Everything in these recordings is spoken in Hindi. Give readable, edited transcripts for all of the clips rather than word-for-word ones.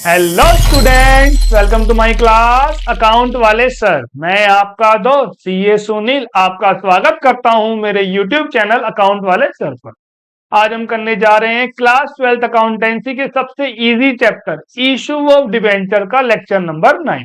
Hello students, welcome to my class account वाले सर। मैं आपका दोस्त सीए सुनील आपका स्वागत करता हूं मेरे यूट्यूब चैनल अकाउंट वाले सर पर। आज हम करने जा रहे हैं क्लास 12th अकाउंटेंसी के सबसे easy chapter issue of debenture का लेक्चर नंबर 9।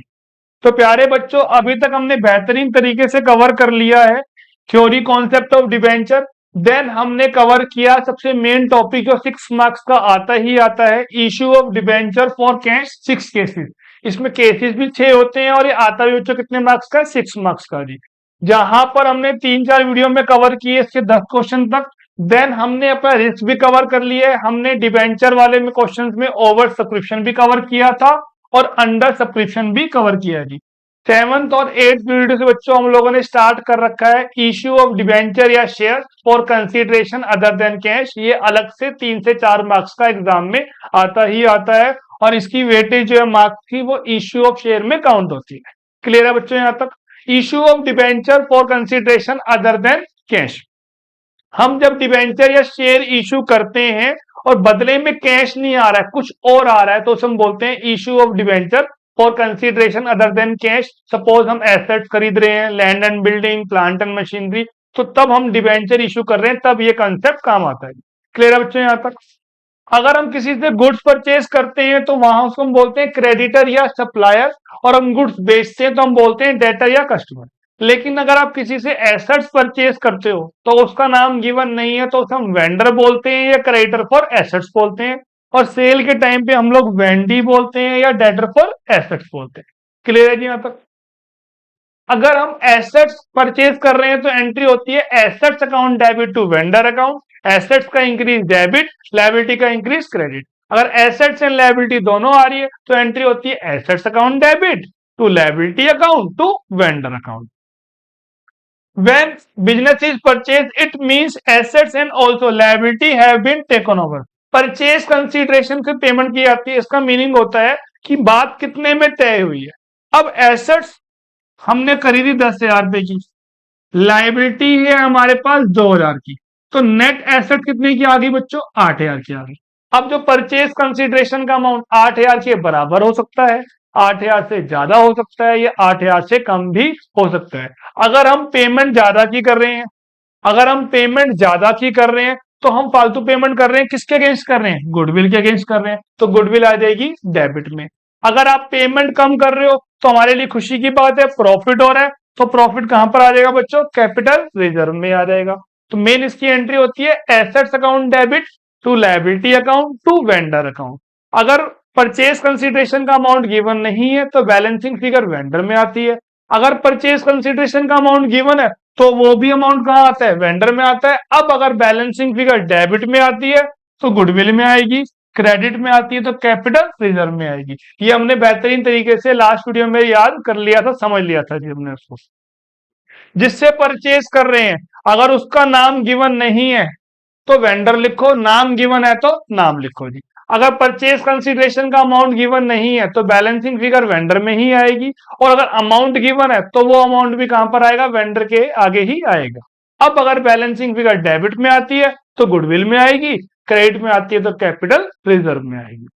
तो प्यारे बच्चों, अभी तक हमने बेहतरीन तरीके से कवर कर लिया है theory concept of debenture. Then हमने कवर किया सबसे मेन टॉपिक जो 6 मार्क्स का आता ही आता है, issue of debenture for cash 6 cases. इसमें केसेस भी 6 होते हैं और ये आता भी बच्चों कितने मार्क्स का, 6 मार्क्स का जी। जहां पर हमने 3-4 वीडियो में कवर किए इसके 10 क्वेश्चन तक। देन हमने अपना रिस्क भी कवर कर लिया है। हमने डिबेंचर वाले में क्वेश्चंस में ओवर सब्सक्रिप्शन भी कवर किया था और अंडर सब्सक्रिप्शन भी कवर किया जी। 7th और 8th वीडियो से बच्चों हम लोगों ने स्टार्ट कर रखा है इश्यू ऑफ डिबेंचर या share for consideration other than cash. ये अलग से 3 से 4 मार्क्स का एग्जाम में आता ही आता है और इसकी वेटेज जो है मार्क्स की वो इश्यू ऑफ शेयर में काउंट होती है। क्लियर है बच्चों यहाँ तक? Issue of debenture for consideration other than cash, हम जब डिबेंचर या शेयर इशू करते हैं और बदले में कैश नहीं आ रहा है, कुछ और आ रहा है, तो उसे हम बोलते हैं issue of debenture for consideration other than cash. Suppose हम एसेट्स खरीद रहे हैं, land and building, plant and machinery, तो तब हम डिबेंचर इशू कर रहे हैं, तब ये कंसेप्ट काम आता है। क्लियर है बच्चों यहाँ तक? अगर हम किसी से गुड्स परचेज करते हैं तो वहां उसको हम बोलते हैं क्रेडिटर या सप्लायर, और हम गुड्स बेचते हैं तो हम बोलते हैं डेटर या कस्टमर। लेकिन अगर आप किसी से एसेट्स परचेज करते हो तो उसका नाम गिवन नहीं है, तो उसे हम वेंडर बोलते हैं या क्रेडिटर फॉर एसेट्स बोलते हैं। और सेल के टाइम पे हम लोग वेंडी बोलते हैं या डेटर फॉर एसेट्स बोलते हैं। क्लियर है जी यहाँ तक? अगर हम एसेट्स परचेज कर रहे हैं तो एंट्री होती है assets account debit to vendor account. Assets का इंक्रीज डेबिट, लायबिलिटी का इंक्रीज क्रेडिट। अगर एसेट्स एंड लायबिलिटी दोनों आ रही है तो एंट्री होती है assets account debit to liability account to vendor account. When business is purchased, it means assets and also liability have been taken over. Purchase consideration से पेमेंट की जाती है, इसका मीनिंग होता है कि बात कितने में तय हुई है। अब एसेट्स हमने खरीदी 10,000 रुपए की, लाइबिलिटी है हमारे पास 2,000 की, तो नेट एसेट कितने की आ गई बच्चों? 8,000 की आ गई। अब जो परचेज कंसीडरेशन का अमाउंट 8,000 के बराबर हो सकता है, 8,000 से ज्यादा हो सकता है, या 8,000 से कम भी हो सकता है। अगर हम पेमेंट ज्यादा की कर रहे हैं, अगर हम पेमेंट ज्यादा की कर रहे हैं तो हम फालतू पेमेंट कर रहे हैं, किसके अगेंस्ट कर रहे हैं? गुडविल के अगेंस्ट कर रहे हैं, तो गुडविल आ जाएगी डेबिट में। अगर आप पेमेंट कम कर रहे हो तो हमारे लिए खुशी की बात है, प्रॉफिट हो रहा है, तो प्रॉफिट कहां पर आ जाएगा बच्चों? कैपिटल रिजर्व में आ जाएगा। तो मेन इसकी एंट्री होती है assets account debit to liability account to vendor account. अगर परचेज कंसीडरेशन का अमाउंट गिवन नहीं है तो बैलेंसिंग फिगर वेंडर में आती है। अगर परचेज कंसीडरेशन का अमाउंट गिवन है तो वो भी अमाउंट कहां आता है? वेंडर में आता है। अब अगर बैलेंसिंग फिगर डेबिट में आती है तो गुडविल में आएगी, क्रेडिट में आती है तो कैपिटल रिजर्व में आएगी। ये हमने बेहतरीन तरीके से लास्ट वीडियो में याद कर लिया था, समझ लिया था जी हमने उसको। जिससे परचेज कर रहे हैं अगर उसका नाम गिवन नहीं है तो वेंडर लिखो, नाम गिवन है तो नाम लिखो जी। अगर परचेज कंसीडरेशन का अमाउंट गिवन नहीं है तो बैलेंसिंग फिगर वेंडर में ही आएगी, और अगर अमाउंट गिवन है तो वो अमाउंट भी कहां पर आएगा? वेंडर के आगे ही आएगा। अब अगर बैलेंसिंग फिगर डेबिट में आती है तो गुडविल में आएगी, क्रेडिट में आती है तो कैपिटल रिजर्व में आएगी।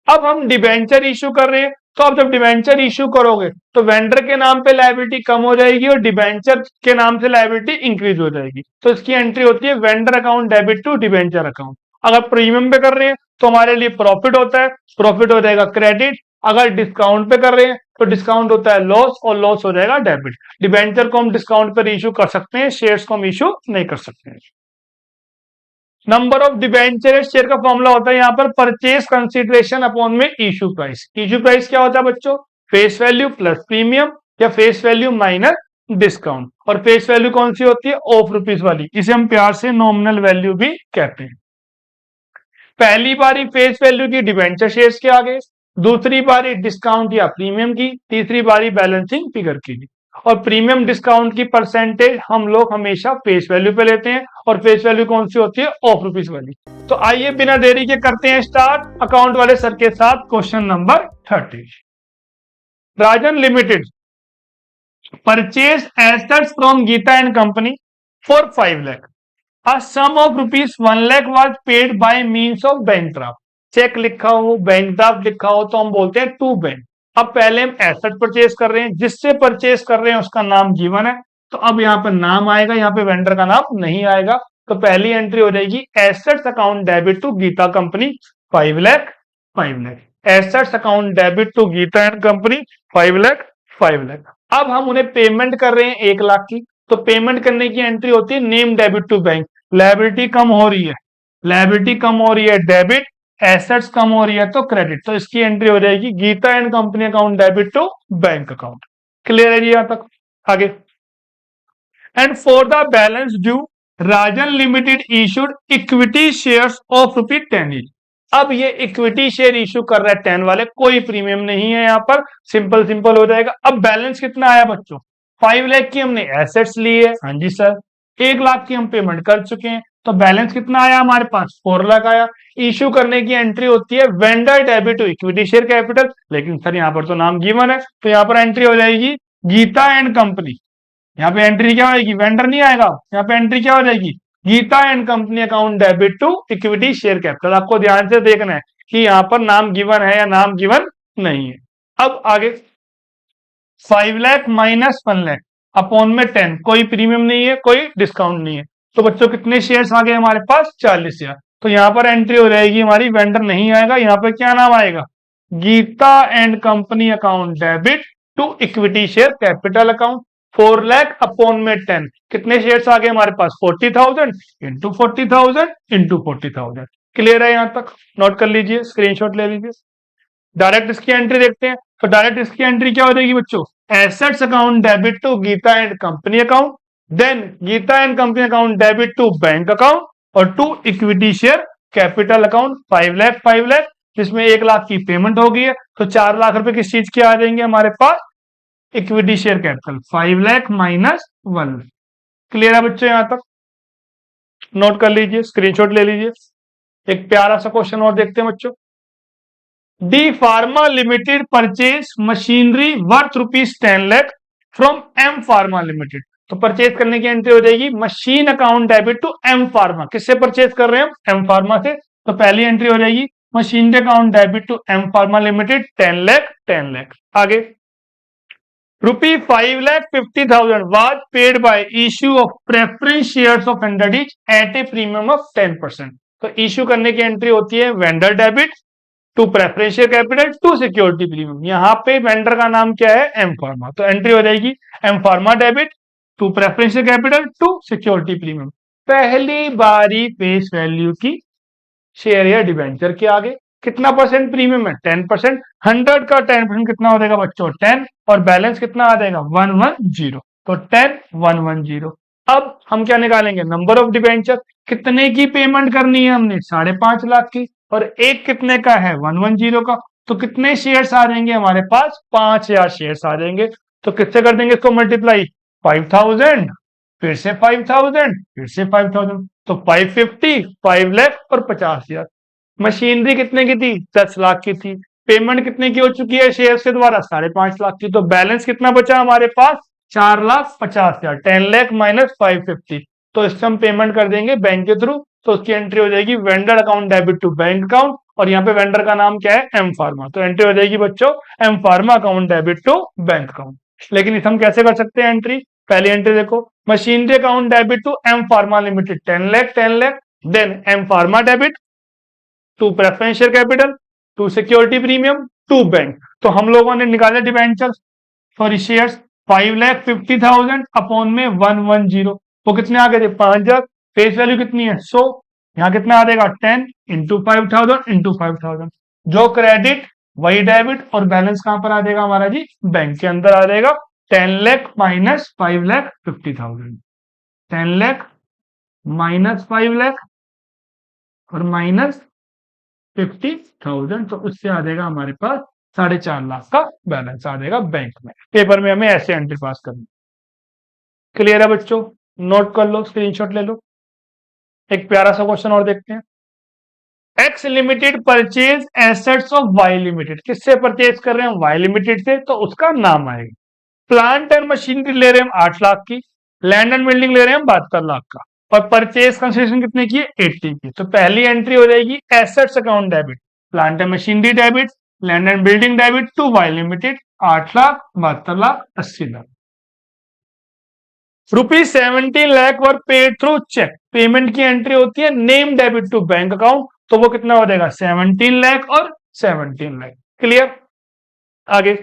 अब हम डिबेंचर इशू कर रहे हैं, तो अब जब डिबेंचर इशू करोगे तो वेंडर के नाम पे लायबिलिटी कम हो जाएगी और डिबेंचर के नाम से लायबिलिटी इंक्रीज हो जाएगी। तो इसकी एंट्री होती है vendor account debit to debenture account. अगर प्रीमियम पे कर रहे हैं तो हमारे लिए प्रॉफिट होता है, प्रॉफिट हो जाएगा क्रेडिट। अगर डिस्काउंट पे कर रहे हैं तो डिस्काउंट होता है लॉस, और लॉस हो जाएगा डेबिट। डिबेंचर को हम डिस्काउंट पर इशू कर सकते हैं, शेयर्स को हम इशू नहीं कर सकते हैं। नंबर ऑफ डिबेंचर शेयर का फॉर्मूला होता है यहाँ पर परचेज कंसीडरेशन अपॉन में इशू प्राइस। इशू प्राइस क्या होता है बच्चों? फेस वैल्यू प्लस प्रीमियम या फेस वैल्यू माइनस डिस्काउंट। और फेस वैल्यू कौन सी होती है? ऑफ रुपीज वाली, इसे हम प्यार से नॉमिनल वैल्यू भी कहते हैं। पहली बारी फेस वैल्यू की डिबेंचर शेयर्स के आगे, दूसरी बारी डिस्काउंट या प्रीमियम की, तीसरी बारी बैलेंसिंग फिगर की। और प्रीमियम डिस्काउंट की परसेंटेज हम लोग हमेशा फेस वैल्यू पे लेते हैं, और फेस वैल्यू कौन सी होती है? ऑफ रुपीज वाली। तो आइए बिना देरी के करते हैं स्टार्ट अकाउंट वाले सर के साथ question number 30। Rajan limited purchase assets from Geeta and company for 5 lakh. A sum of rupees 1 lakh was paid by means of bank draft. Cheque लिखा हो, बैंक ड्राफ्ट लिखा हो तो हम बोलते हैं टू बैंक। अब पहले हम एसेट परचेज कर रहे हैं, जिससे परचेज कर रहे हैं उसका नाम गिवन है, तो अब यहाँ पर नाम आएगा, यहाँ पे वेंडर का नाम नहीं आएगा। तो पहली एंट्री हो जाएगी assets account debit to Geeta company 5 lakh 5 lakh. Assets account debit to Geeta and company 5 lakh 5 lakh. अब हम उन्हें पेमेंट कर रहे हैं 1 लाख की, तो पेमेंट करने की एंट्री होती है name debit to bank. Liability कम हो रही है, लायबिलिटी कम हो रही है डेबिट, एसेट्स कम हो रही है तो क्रेडिट, तो इसकी एंट्री हो जाएगी Geeta and company account debit to bank account. Clear है जी यहां तक? आगे, and for the balance due Rajan limited issued equity shares of ₹10 each। अब ये इक्विटी शेयर इशू कर रहा है 10 वाले, कोई प्रीमियम नहीं है, यहां पर सिंपल सिंपल हो जाएगा। अब बैलेंस कितना आया बच्चों? 5 लाख की हमने एसेट्स ली है, हाँ जी सर। 1 लाख की हम पेमेंट कर चुके हैं, तो बैलेंस कितना आया हमारे पास? 4 लाख आया। इशू करने की एंट्री होती है vendor debit to equity share capital, लेकिन सर यहाँ पर तो नाम गिवन है, तो यहाँ पर एंट्री हो जाएगी गीता एंड कंपनी। यहाँ पे एंट्री क्या होगी? वेंडर नहीं आएगा, यहाँ पे एंट्री क्या हो जाएगी? Geeta and company account debit to equity share capital. आपको ध्यान से देखना है कि यहाँ पर नाम गिवन है या नाम गिवन नहीं है। अब आगे, 5 लाख माइनस 1 लाख अपॉन में 10, कोई प्रीमियम नहीं है, कोई डिस्काउंट नहीं है, तो बच्चों कितने शेयर्स आ गए हमारे पास? 40 शेयर। तो यहाँ पर एंट्री हो जाएगी हमारी, वेंडर नहीं आएगा, यहाँ पर क्या नाम आएगा? Geeta and company account debit to equity share capital account. 4 lakh upon में 10, कितने शेयर्स आ गए हमारे पास? 40,000 इंटू 40,000 इंटू 40,000। क्लियर है यहां तक? नोट कर लीजिए, स्क्रीनशॉट ले लीजिए। डायरेक्ट इसकी एंट्री देखते हैं, तो डायरेक्ट इसकी एंट्री क्या हो जाएगी बच्चों? Assets account debit to Geeta and company account, then Geeta and company account debit to bank account और to equity share capital account 5 lakh 5 lakh, जिसमें 1 लाख की पेमेंट हो गई है, तो 4 लाख रुपए किस चीज के आ जाएंगे हमारे पास? Equity share capital 5 lakh minus 1 lakh. Clear है बच्चों यहां तक? नोट कर लीजिए, स्क्रीनशॉट ले लीजिए। एक प्यारा सा क्वेश्चन और देखते हैं बच्चों। D pharma limited purchase machinery worth ₹10 lakh from M pharma limited. तो परचेज करने की एंट्री हो जाएगी machine account debit to M pharma. किससे परचेज कर रहे हैं हम? एम फार्मा से। तो पहली एंट्री हो जाएगी machinery account debit to M pharma limited 10 lakh 10 lakh. आगे, ₹5,50,000 was paid by issue of preference shares of 100 each at a premium of 10%। तो इश्यू करने की एंट्री होती है vendor debit to preference share capital to security premium. यहाँ पे वेंडर का नाम क्या है? M pharma. तो एंट्री हो जाएगी M pharma debit to preference share capital to security premium. पहली बारी फेस वैल्यू की शेयर या डिवेंचर के आगे कितना परसेंट प्रीमियम है? 10%। 100 का 10% कितना हो जाएगा बच्चों? 10। और बैलेंस कितना आ जाएगा? 110। तो 10 110। अब हम क्या निकालेंगे? Number of debenture. कितने की पेमेंट करनी है हमने? 5.5 लाख की। और एक कितने का है? 110 का। तो कितने शेयर्स आ जाएंगे हमारे पास? 5,000 शेयर्स आ जाएंगे। तो किससे कर देंगे इसको मल्टीप्लाई? 5,000 फिर से 5,000 फिर से 5,000, तो 550 5 लाख और 50,000। मशीनरी कितने की थी? 10 लाख की थी। पेमेंट कितने की हो चुकी है शेयर्स के द्वारा? 5.5 लाख की। तो बैलेंस कितना बचा हमारे पास? 4,50,000। 10 लाख माइनस 550। तो इससे हम पेमेंट कर देंगे बैंक के थ्रू। तो उसकी एंट्री हो जाएगी vendor account debit to bank account, और यहाँ पे वेंडर का नाम क्या है? M pharma. तो एंट्री हो जाएगी बच्चों M pharma account debit to bank account. लेकिन इसे हम कैसे कर सकते हैं एंट्री? पहली एंट्री देखो, machinery account debit to M pharma limited 10 lakh 10 lakh, then M pharma debit to preference share capital to security premium to bank. तो हम लोगों ने निकाले डिवेंचर सॉरी शेयर्स 5,50,000 अपॉन में 110। वो कितने आ गए थे? 5,000। फेस वैल्यू कितनी है? 100। यहाँ कितना आ जाएगा? 10 इंटू 5,000 इंटू 5,000। जो क्रेडिट वही डेबिट, और बैलेंस कहां पर आ जाएगा हमारा जी? बैंक के अंदर आ जाएगा। 10 लाख माइनस 5,50,000। 10 लाख माइनस 5 लाख और माइनस 50,000, तो उससे आ जाएगा हमारे पास 4.5 लाख का बैलेंस आ जाएगा बैंक में। पेपर में हमें ऐसे एंट्री पास करनी। क्लियर है बच्चों? नोट कर लो, स्क्रीनशॉट ले लो। एक प्यारा सा क्वेश्चन और देखते हैं। X limited purchase assets of Y limited. किससे परचेज कर रहे हैं? वाई लिमिटेड से, तो उसका नाम आएगा। प्लांट एंड मशीनरी ले रहे हैं हम 8 लाख की, लैंड एंड बिल्डिंग ले रहे हैं हम 72 लाख का, और परचेज कंसिडरेशन कितने की है? 80 की। तो पहली एंट्री हो जाएगी assets account debit plant and machinery debit, land and building debit to Y limited 8,72,80,00,000। ₹17 lakh were paid through cheque, payment की एंट्री होती है name debit to bank account, तो वो कितना हो जाएगा 17 लाख और 17 लाख। क्लियर? आगे,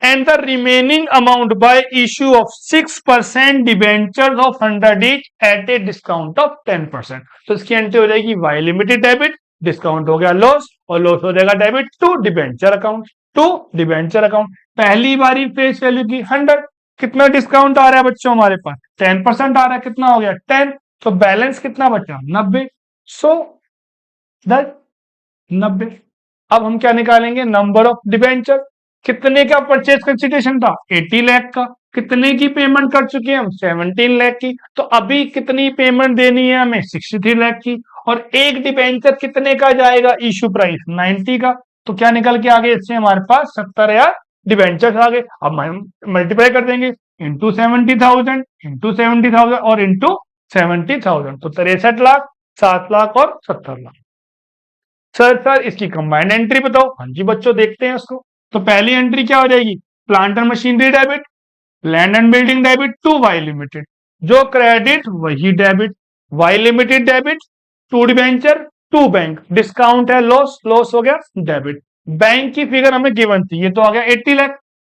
and the remaining amount by issue of 6% debentures of 100 each at a discount of 10%। तो इसकी एंट्री हो जाएगी वाई लिमिटेड डेबिट, डिस्काउंट हो गया लॉस, और लॉस हो जाएगा debit to debenture account, to debenture account. पहली बारी फेस वैल्यू की 100, कितना डिस्काउंट आ रहा है बच्चों हमारे पास 10% आ रहा है, कितना हो गया 10, तो बैलेंस कितना बचा 90, सो 90। अब हम क्या निकालेंगे, नंबर ऑफ डिबेंचर, कितने का परचेज कंसिडरेशन था 80 लाख का, कितने की पेमेंट कर चुके हैं हम 17 लाख की, तो अभी कितनी पेमेंट देनी है हमें 63 लाख की, और एक डिबेंचर कितने का जाएगा इशू प्राइस 90 का, तो क्या निकल के आ गए इससे हमारे पास 70,000 डिबेंचर्स आ गए। अब हम मल्टीप्लाई कर देंगे इंटू 70,000 और इंटू 70,000, तो 63 लाख, 7 लाख और 70 लाख। सर इसकी कंबाइंड एंट्री बताओ। हाँ जी बच्चों, देखते हैं उसको। तो पहली एंट्री क्या हो जाएगी, plant and machinery debit, land and building debit to Y limited, जो क्रेडिट वही debit, Y limited debit to debenture to bank, discount है लॉस, लॉस हो गया डेबिट। बैंक की फिगर हमें गिवन थी, ये तो आ गया 80 लाख,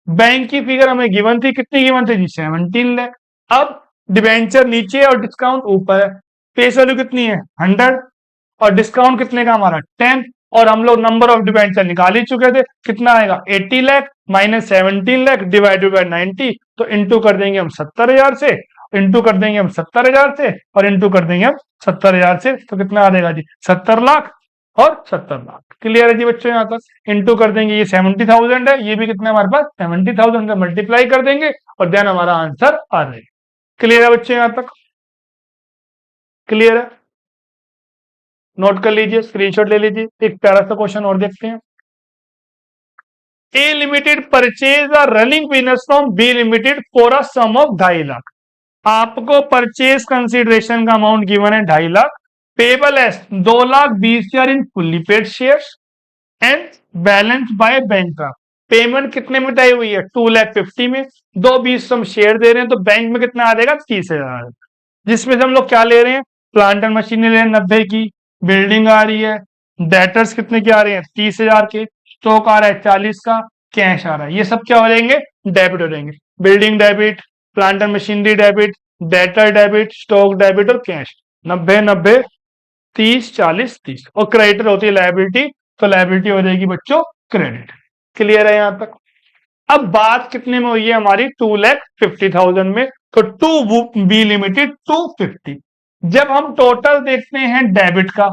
बैंक की फिगर हमें गिवन थी, कितनी गिवन थी जी 17 लाख। अब डिबेंचर नीचे और डिस्काउंट ऊपर है, फेस वैल्यू कितनी है 100 और डिस्काउंट कितने का हमारा 10, और हम लोग नंबर ऑफ डिबेंचर निकाल ही चुके थे, कितना आएगा 80 lakh minus 17 lakh divided by 90, तो इंटू कर देंगे हम 70,000 से, इंटू कर देंगे हम 70,000 से, और इंटू कर देंगे हम 70,000 से, तो कितना आ जाएगा जी 70 लाख और 70 लाख। क्लियर है जी बच्चों? यहाँ तक इंटू कर देंगे, ये 70,000 है, ये भी कितना हमारे पास 70,000 है, मल्टीप्लाई कर देंगे और देन हमारा आंसर आ जाएगा। क्लियर है बच्चों? यहाँ तक क्लियर है? नोट कर लीजिए, स्क्रीनशॉट ले लीजिए। एक प्यारा सा क्वेश्चन और देखते हैं। A limited purchase a running business from B limited for a sum of 2.5 lakh. आपको परचेज कंसिडरेशन का अमाउंट गिवन है 2.5 lakh, payable as 2,20,000 in fully paid shares and balance by bank. Payment कितने में तय हुई है 2,50,000 में, 2,20 हम शेयर दे रहे हैं, तो बैंक में कितना आ जाएगा 30,000, जिसमें से हम लोग क्या ले रहे हैं, प्लांट एंड मशीनरी ले रहे हैं 90 की, बिल्डिंग आ रही है, डेटर्स कितने के आ रहे हैं 30,000 के, स्टॉक आ रहा है 40 का, कैश आ रहा है, ये सब क्या हो जाएंगे डेबिट हो जाएंगे। Building debit, plant and machinery debit, debtor debit, stock debit और कैश, 90 90 30 40 30, और क्रेडिटर होती है लायबिलिटी, तो लायबिलिटी हो जाएगी बच्चों क्रेडिट। क्लियर है यहाँ तक? अब बात कितने में हुई है हमारी 2,50,000 में, तो टू बी लिमिटेड 250। जब हम टोटल देखते हैं डेबिट का,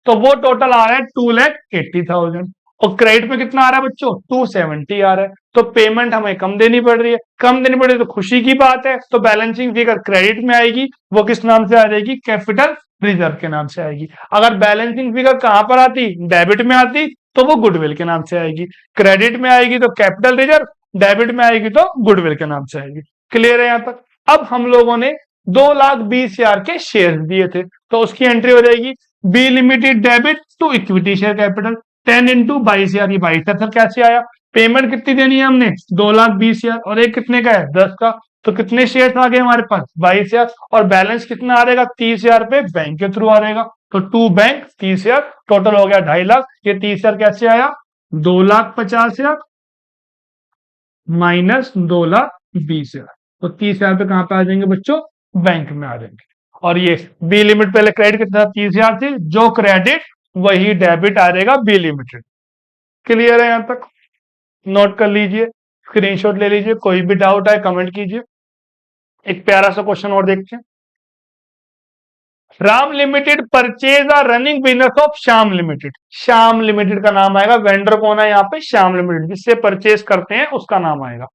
तो वो टोटल आ रहा है 2,80,000, और क्रेडिट में कितना आ रहा है बच्चों 270 आ रहा है, तो पेमेंट हमें कम देनी पड़ रही है, कम देनी पड़ रही है तो खुशी की बात है, तो बैलेंसिंग फिगर क्रेडिट में आएगी, वो किस नाम से आ जाएगी कैपिटल रिजर्व के नाम से आएगी। अगर बैलेंसिंग फिगर कहां पर आती डेबिट में आती, तो वो गुडविल के नाम से आएगी, क्रेडिट में आएगी तो कैपिटल रिजर्व, डेबिट में आएगी तो गुडविल के नाम से आएगी। क्लियर है यहाँ तक? अब हम लोगों ने 2,20,000 के शेयर दिए थे, तो उसकी एंट्री हो जाएगी B limited debit to equity share capital 10 into 22,000, ये 22,000 सर कैसे आया, पेमेंट कितनी देनी है हमने 2,20,000 और एक कितने का है 10 का, तो कितने शेयर आ गए हमारे पास 22,000, और बैलेंस कितना आ रहेगा 30,000 पे बैंक के थ्रू आ रहेगा, तो टू बैंक 30,000, टोटल हो गया 2.5 लाख। ये 30,000 कैसे आया 2,50,000 माइनस 2,20,000, तो 30,000 पे कहां पे आ जाएंगे बच्चों बैंक में आ जाएंगे। और ये बी लिमिट पहले क्रेडिट कितना 30,000 थी, जो क्रेडिट वही डेबिट आ जाएगा बी लिमिटेड। क्लियर है यहां तक? नोट कर लीजिए, स्क्रीनशॉट ले लीजिए, कोई भी डाउट आए कमेंट कीजिए। एक प्यारा सा क्वेश्चन और देखते हैं। Ram limited purchase a running business of Shyam limited. Shyam limited का नाम आएगा, वेंडर कौन है यहाँ पे श्याम लिमिटेड, जिससे परचेज करते हैं उसका नाम आएगा,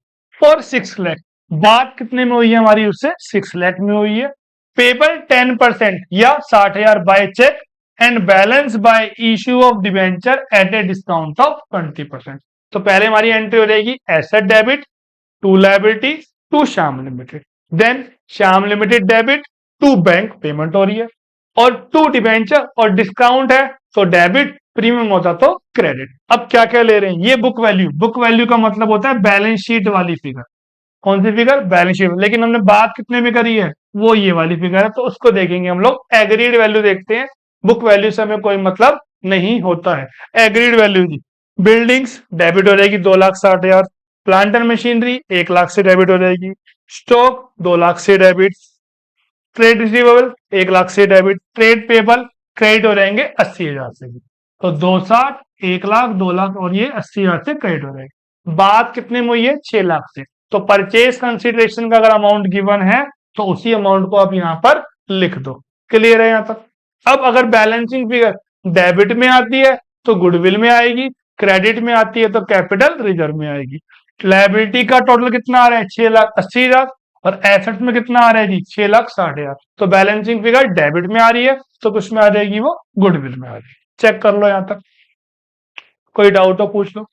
फॉर 6 लाख। बात कितने में हुई है हमारी उससे 6 लाख में हुई है। पेबल 10% या 60,000 by cheque and balance by issue of debenture at a discount of 20%। तो पहले हमारी एंट्री हो जाएगी asset debit to liability to Shyam limited, then Shyam limited debit to bank payment हो रही है, और टू डिवेंचर और डिस्काउंट है, तो डेबिट प्रीमियम होता तो क्रेडिट। अब क्या क्या ले रहे हैं, ये बुक वैल्यू का मतलब होता है बैलेंस शीट वाली फिगर। कौन सी फिगर, बैलेंस शीट। लेकिन हमने बात कितने में करी है, वो ये वाली फिगर है, तो उसको देखेंगे हम लोग। एग्रीड वैल्यू देखते हैं, बुक वैल्यू से हमें कोई मतलब नहीं होता है। एग्रीड वैल्यू जी, बिल्डिंग्स डेबिट हो जाएगी 2,60,000, प्लांट एंड मशीनरी 1 लाख से डेबिट हो जाएगी, स्टॉक 2 लाख से डेबिट, ट्रेड रिसीवेबल 1 लाख से डेबिट, ट्रेड पेबल क्रेडिट हो जाएंगे 80,000 से भी। तो 260, 1 लाख, 2 लाख और ये 80,000 से क्रेडिट हो जाएगी। बात कितने में हुई है, 6 लाख से। तो परचेज कंसिडरेशन का अगर अमाउंट गिवन है तो उसी अमाउंट को आप यहां पर लिख दो। क्लियर है यहां तक। अब अगर बैलेंसिंग फिगर डेबिट में आती है तो गुडविल में आएगी, क्रेडिट में आती है तो कैपिटल रिजर्व में आएगी। लायबिलिटी का टोटल कितना आ रहा है, 6,80,000, और एसेट में कितना आ रहा है जी, 6,60,000। तो बैलेंसिंग फिगर डेबिट में आ रही है तो किस में आ जाएगी, वो गुडविल में आ रही है। चेक कर लो यहां तक, कोई डाउट हो पूछ लो।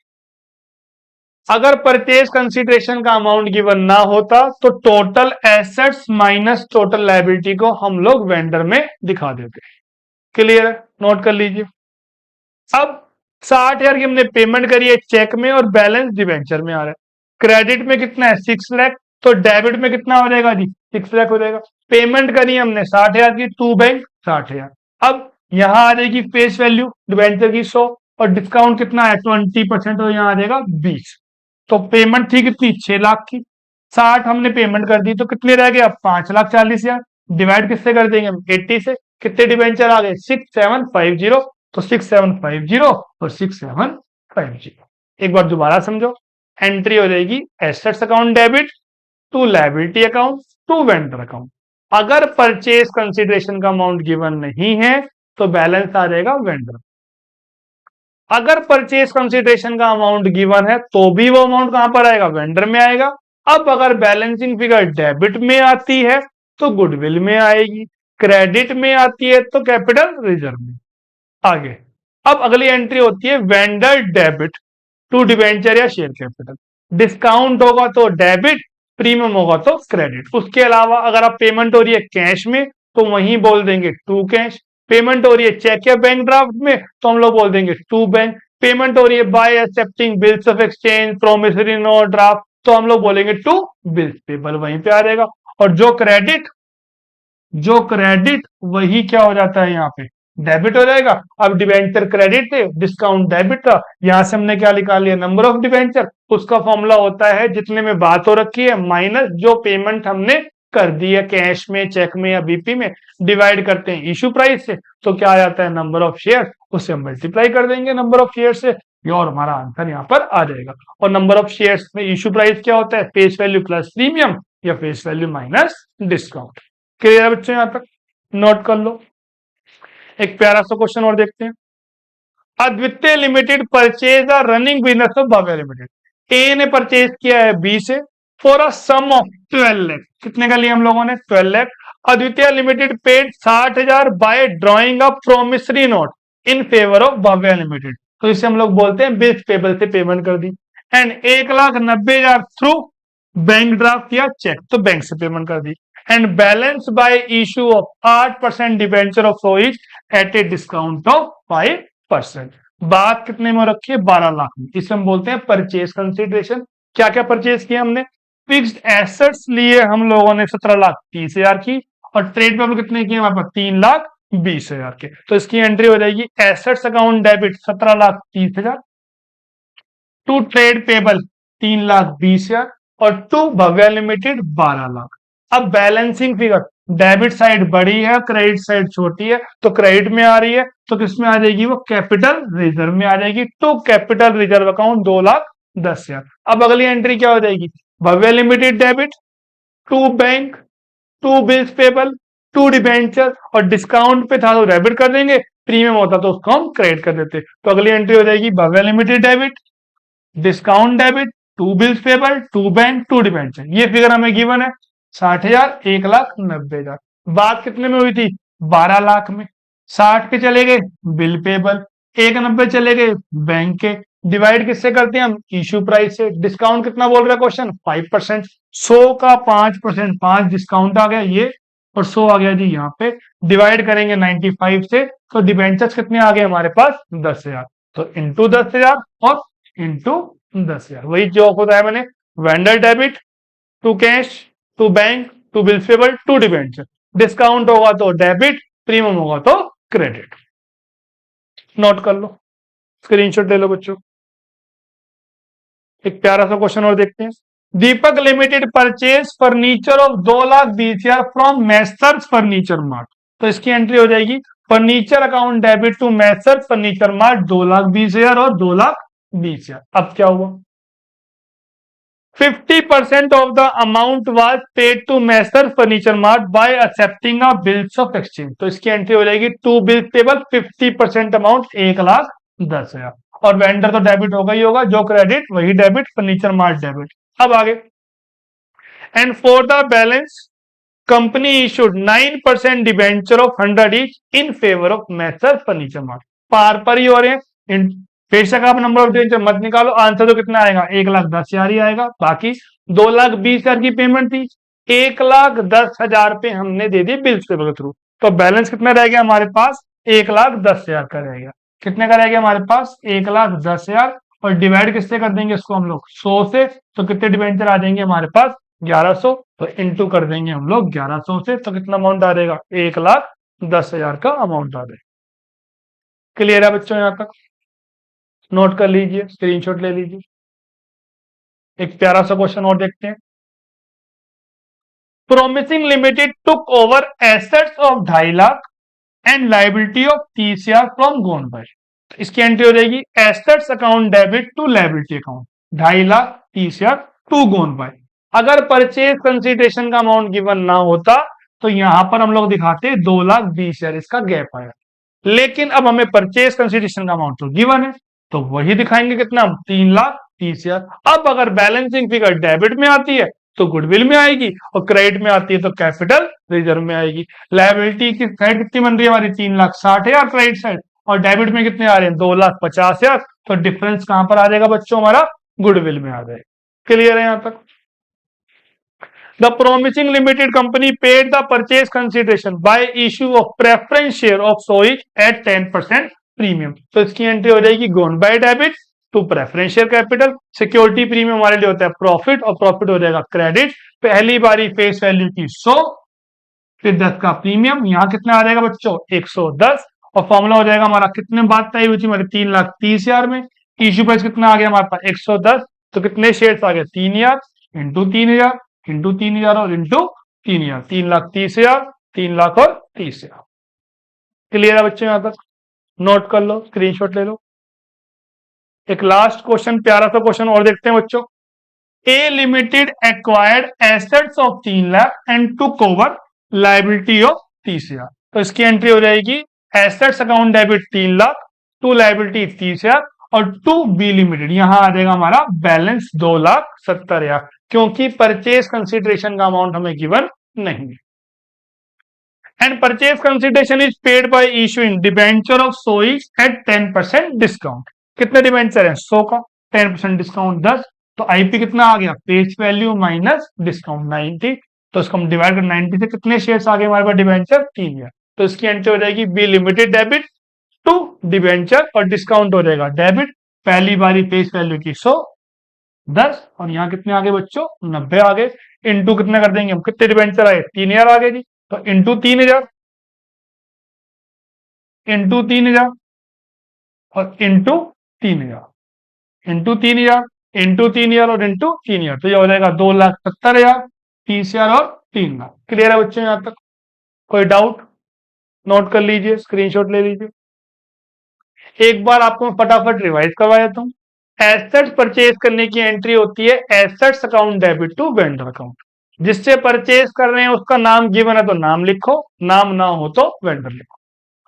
अगर परचेज कंसीडरेशन का अमाउंट गिवन ना होता तो total assets minus total liability को हम लोग वेंडर में दिखा देते। क्लियर है, नोट कर लीजिए। अब 60,000 की हमने पेमेंट करी है चेक में और बैलेंस डिवेंचर में आ रहा है। क्रेडिट में कितना है, 6 लाख, तो डेबिट में कितना हो जाएगा जी, 6 लाख हो जाएगा। पेमेंट करी हमने 60,000 की, टू बैंक 60,000। अब यहां आ जाएगी फेस वैल्यू डिवेंचर की 100, और डिस्काउंट कितना है 20%, तो यहां आ जाएगा 20। तो पेमेंट थी कितनी, 6 लाख की, 60 हमने पेमेंट कर दी तो कितने रह गए अब, 5,40,000। डिवाइड किससे कर देंगे हम, 80 से। कितने डिवेंचर आ गए, 6,750। तो 6,750 और 6,750। एक बार दोबारा समझो, एंट्री हो जाएगी assets account debit to liability account to vendor account. अगर परचेज कंसिडरेशन का अमाउंट गिवन नहीं है तो बैलेंस आ जाएगा वेंडर। अगर परचेज कंसिडरेशन का अमाउंट गिवन है तो भी वो अमाउंट कहां पर आएगा, वेंडर में आएगा। अब अगर बैलेंसिंग फिगर डेबिट में आती है तो गुडविल में आएगी, क्रेडिट में आती है तो कैपिटल रिजर्व में। आगे अब अगली एंट्री होती है वेंडर डेबिट टू डिवेंचर या शेयर कैपिटल। डिस्काउंट होगा तो डेबिट, प्रीमियम होगा तो क्रेडिट। उसके अलावा अगर आप पेमेंट हो रही है कैश में तो वहीं बोल देंगे टू कैश। पेमेंट हो रही है चेक या बैंक ड्राफ्ट में तो हम लोग बोल देंगे टू बैंक। पेमेंट हो रही है bye accepting bills of exchange, promissory note, draft, तो हम लोग बोलेंगे टू बिल्स पेबल, वहीं पे आ जाएगा। और जो क्रेडिट वही क्या हो जाता है यहाँ पे, डेबिट हो जाएगा। अब डिवेंचर क्रेडिट थे, डिस्काउंट डेबिट था, यहां से हमने क्या निकाल लिया, नंबर ऑफ डिवेंचर। उसका फॉर्मूला होता है जितने में बात हो रखी है माइनस जो पेमेंट हमने कर दी है कैश में, चेक में या बीपी में, डिवाइड करते हैं इशू प्राइस से, तो क्या आ जाता है नंबर ऑफ शेयर, उससे हम मल्टीप्लाई कर देंगे नंबर ऑफ शेयर से, और हमारा आंसर यहाँ पर आ जाएगा। और नंबर ऑफ शेयर्स में इशू प्राइस क्या होता है, फेस वैल्यू प्लस प्रीमियम या face value minus discount. Clear है बच्चों, यहां तक नोट कर लो। एक प्यारा सा क्वेश्चन और देखते हैं। Advitiya limited purchase a running business of Bhavya limited. A ने परचेज किया है बी से for a sum of 12 lakh. कितने का लिया हम लोगों ने, 12 lakh. Advitiya limited paid 60,000 by drawing a promissory note in favour of Bhavya limited. तो इसे हम लोग बोलते हैं बिल्स पेबल से पेमेंट कर दी। एंड 1,90,000 थ्रू बैंक ड्राफ्ट या चेक, तो बैंक से पेमेंट कर दी। And balance by issue of 8% debenture of सोइज एट ए डिस्काउंट ऑफ 5%। बात कितने में रखी है, 12 लाख में। इसे हम बोलते हैं परचेज कंसिडरेशन। क्या क्या परचेज किया हमने, फिक्स्ड एसेट्स लिए हम लोगों ने 17,30,000 की, और ट्रेड पेबल कितने किए हमारे पास, 3,20,000 के। तो इसकी एंट्री हो जाएगी assets account debit 17,30,000 to trade payable 3,20,000 और टू भव्य लिमिटेड 12 लाख। अब बैलेंसिंग फिगर डेबिट साइड बड़ी है, क्रेडिट साइड छोटी है, तो क्रेडिट में आ रही है तो किसमें आ जाएगी, वो कैपिटल रिजर्व में आ जाएगी। To capital reserve account 2,10,000। अब अगली एंट्री क्या हो जाएगी, Bhavya limited debit, to bank, to bills payable, to debenture, और डिस्काउंट पे था तो डेबिट कर देंगे, प्रीमियम होता तो उसको हम क्रेडिट कर देते। तो अगली एंट्री हो जाएगी Bhavya limited debit, discount debit, to bills payable, to bank, to debenture. ये फिगर हमें गिवन है 60,000, 1,90,000। बात कितने में हुई थी, 12 लाख में। 60 के चले गए बिल पेबल, 1,90 चले गए बैंक के, डिवाइड किससे करते हैं हम, इशू प्राइस से। डिस्काउंट कितना बोल रहा है क्वेश्चन, 5%। 100 का 5%, 5 डिस्काउंट आ गया, ये और 100 आ गया जी यहाँ पे। डिवाइड करेंगे 95 से, तो डिबेंचर्स कितने आ गए हमारे पास? 10,000। तो इंटू 10,000 और इंटू 10,000, वही जो होता है मैंने, vendor debit to cash to bank to bills payable to debenture. Discount होगा तो डेबिट, प्रीमियम होगा तो क्रेडिट। नोट कर लो, स्क्रीनशॉट ले लो बच्चों। एक प्यारा सा क्वेश्चन और देखते हैं। Deepak limited purchase furniture of 2,20,000 from messrs furniture mart. तो इसकी एंट्री हो जाएगी furniture account debit to messrs furniture mart 2,20,000 और 2,20,000। अब क्या हुआ? 50% of the amount was paid to Messrs furniture mart bye accepting a bills of exchange. तो इसकी एंट्री हो जाएगी टू बिल्स पेबल 50% अमाउंट 1,10,000। और वेंडर तो डेबिट होगा ही होगा, जो क्रेडिट वही डेबिट, फर्नीचर मार्ट डेबिट। अब आगे, and for the balance company issued 9% debenture of 100 each in favour of messrs furniture mart. Par पर ही हो रहे हैं, बेशक आप नंबर ऑफ डिबेंचर मत निकालो, आंसर तो कितना आएगा? 1,10,000 ही आएगा। बाकी 2,20,000 की पेमेंट थी, 1,10,000 पे हमने दे दी बिल्स पेबल के थ्रू। तो बैलेंस कितना रह गया हमारे पास? 1,10,000 का रहेगा। कितने का रह गया हमारे पास? 1,10,000। और डिवाइड किससे कर देंगे इसको हम लोग? 100 से। तो कितने डिबेंचर आ जाएंगे हमारे पास? 1,100। तो इंटू कर देंगे हम लोग 1,100 से, तो कितना अमाउंट आ जाएगा? 1,10,000 का अमाउंट आ जाएगा। क्लियर है बच्चों यहाँ तक? नोट कर लीजिए, स्क्रीनशॉट ले लीजिए। एक प्यारा सा क्वेश्चन और देखते हैं। Promising limited took over assets of 2.5 lakh and liability of 30,000 from gone by. इसकी एंट्री हो जाएगी assets account debit to liability account 2.5 lakh 30,000 to gone by. अगर परचेज कंसिडरेशन का अमाउंट गिवन ना होता तो यहां पर हम लोग दिखाते 2,20,000, इसका गैप आया। लेकिन अब हमें परचेज कंसिडरेशन का अमाउंट तो गिवन है, तो वही दिखाएंगे कितना? 3,30,000। अब अगर बैलेंसिंग फिगर डेबिट में आती है तो गुडविल में आएगी, और क्रेडिट में आती है तो कैपिटल रिजर्व में आएगी। लायबिलिटी की साइड कितनी बन रही है हमारी? 3,60,000 क्रेडिट साइड, और डेबिट में कितने आ रहे हैं? 2,50,000। तो डिफरेंस कहां पर आ जाएगा बच्चों? हमारा गुडविल में आ जाएगा। क्लियर है यहां तक? The promising limited company paid the purchase consideration by issue of preference share of Soic at 10% premium. तो इसकी एंट्री हो जाएगी गोन by debit to preference share capital. Security premium हमारे लिए होता है प्रॉफिट, और प्रॉफिट हो जाएगा क्रेडिट। पहली बारी फेस वैल्यू की 100, फिर 10 का प्रीमियम। यहाँ कितना आ जाएगा बच्चों? 110। और फॉर्मूला हो जाएगा हमारा, कितने बात तय हुई थी हमारी? 3,30,000 में। इश्यू प्राइस कितना आ गया हमारे पास? 110। तो कितने शेयर्स आ गए? 3,000 इंटू 3,000 इंटू 3,000 और इंटू 3,000, 3,30,000, 3,00,000 और 30,000। क्लियर है बच्चों यहां तक? नोट कर लो, स्क्रीनशॉट ले लो। एक लास्ट क्वेश्चन, प्यारा सा क्वेश्चन और देखते हैं बच्चों। A limited acquired assets of 3,00,000 and took over liability of 30,000। तो इसकी एंट्री हो जाएगी assets account debit 3,00,000 to liability 30,000 और टू बी लिमिटेड। यहां आ जाएगा हमारा बैलेंस 2,70,000, क्योंकि परचेज कंसिडरेशन का अमाउंट हमें गिवन नहीं है। And purchase consideration is paid by issuing debenture of सोइक एट 10% डिस्काउंट। कितने डिबेंचर है? 100 का 10% डिस्काउंट 10। तो आईपी कितना आ गया? Face value minus discount 90। तो इसको हम डिवाइड कर 90 से, कितने शेयर्स आ गए हमारे पास डिबेंचर? 3,000। तो इसकी एंट्री हो जाएगी B limited debit to debenture, और डिस्काउंट हो जाएगा डेबिट। पहली बारी फेस वैल्यू की 100, 10, और यहाँ कितने आ गए बच्चों? 90 आ गए। इंटू कितने कर देंगे हम? कितने डिबेंचर आए? 3,000 आ गए जी। तो इंटू 3,000 इंटू 3,000 और इंटू 3,000 इंटू 3,000 इंटू 3,000 और इंटू 3,000। तो ये हो जाएगा 2,70,000, 30,000 और 3,00,000। क्लियर है बच्चों यहाँ तक? कोई डाउट? नोट कर लीजिए, स्क्रीनशॉट ले लीजिए। एक बार आपको मैं फटाफट रिवाइज करवा देता हूँ। एसेट्स परचेज करने की एंट्री होती है assets account debit to vendor account. जिससे परचेज कर रहे हैं उसका नाम गिवन है तो नाम लिखो, नाम ना हो तो वेंडर लिखो।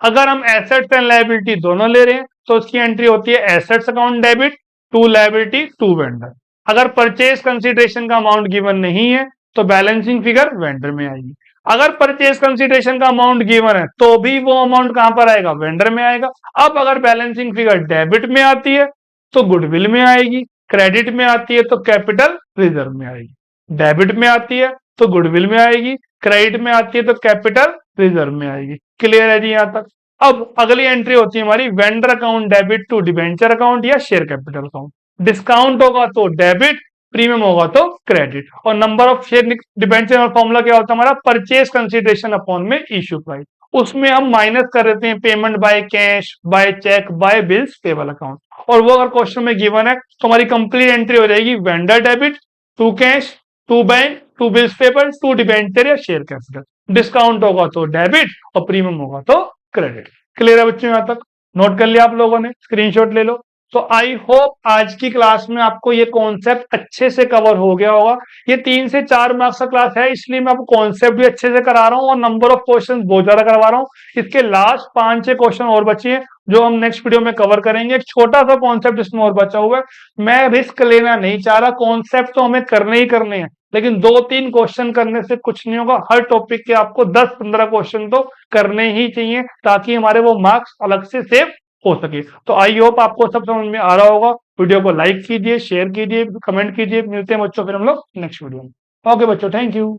अगर हम एसेट्स एंड लायबिलिटी दोनों ले रहे हैं तो उसकी एंट्री होती है assets account debit to liability to vendor. अगर परचेज कंसिडरेशन का अमाउंट गिवन नहीं है तो बैलेंसिंग फिगर वेंडर में आएगी। अगर परचेज कंसिडरेशन का अमाउंट गिवन है तो भी वो अमाउंट कहां पर आएगा? वेंडर में आएगा। अब अगर बैलेंसिंग फिगर डेबिट में आती है तो गुडविल में आएगी, क्रेडिट में आती है तो कैपिटल रिजर्व में आएगी। डेबिट में आती है तो गुडविल में आएगी, क्रेडिट में आती है तो कैपिटल रिजर्व में आएगी। क्लियर है जी यहाँ तक। अब अगली एंट्री होती है हमारी vendor account debit to debenture account या शेयर कैपिटल अकाउंट। डिस्काउंट होगा तो डेबिट, प्रीमियम होगा तो क्रेडिट। और नंबर ऑफ शेयर डिबेंचर और फॉर्मूला क्या होता है हमारा, परचेज कंसिडरेशन अपॉन में इश्यू प्राइस। उसमें हम माइनस कर देते हैं payment by cash, by cheque, by bills payable account. और वो अगर क्वेश्चन में गिवन है तो हमारी कंप्लीट एंट्री हो जाएगी vendor debit to cash to bank to bills payable to debenture या शेयर कैपिटल। डिस्काउंट होगा तो डेबिट और प्रीमियम होगा तो क्रेडिट। क्लियर है बच्चों यहाँ तक। नोट कर लिया आप लोगों ने, स्क्रीनशॉट ले लो। तो आई होप आज की क्लास में आपको ये कॉन्सेप्ट अच्छे से कवर हो गया होगा। ये 3 से 4 मार्क्स का क्लास है, इसलिए मैं आपको कॉन्सेप्ट भी अच्छे से करा रहा हूँ और नंबर ऑफ क्वेश्चन बहुत ज्यादा करवा रहा हूँ। इसके लास्ट 5-6 क्वेश्चन और बचे हैं जो हम नेक्स्ट वीडियो में कवर करेंगे। एक छोटा सा कॉन्सेप्ट इसमें और बचा हुआ है। मैं रिस्क लेना नहीं चाह रहा, कॉन्सेप्ट तो हमें करने ही करने हैं, लेकिन 2-3 क्वेश्चन करने से कुछ नहीं होगा। हर टॉपिक के आपको 10-15 क्वेश्चन तो करने ही चाहिए ताकि हमारे वो मार्क्स अलग से सेव हो सके। तो आई होप आपको सब समझ में आ रहा होगा। वीडियो को लाइक कीजिए, शेयर कीजिए, कमेंट कीजिए। मिलते हैं बच्चों फिर हम लोग नेक्स्ट वीडियो में। ओके बच्चों, थैंक यू।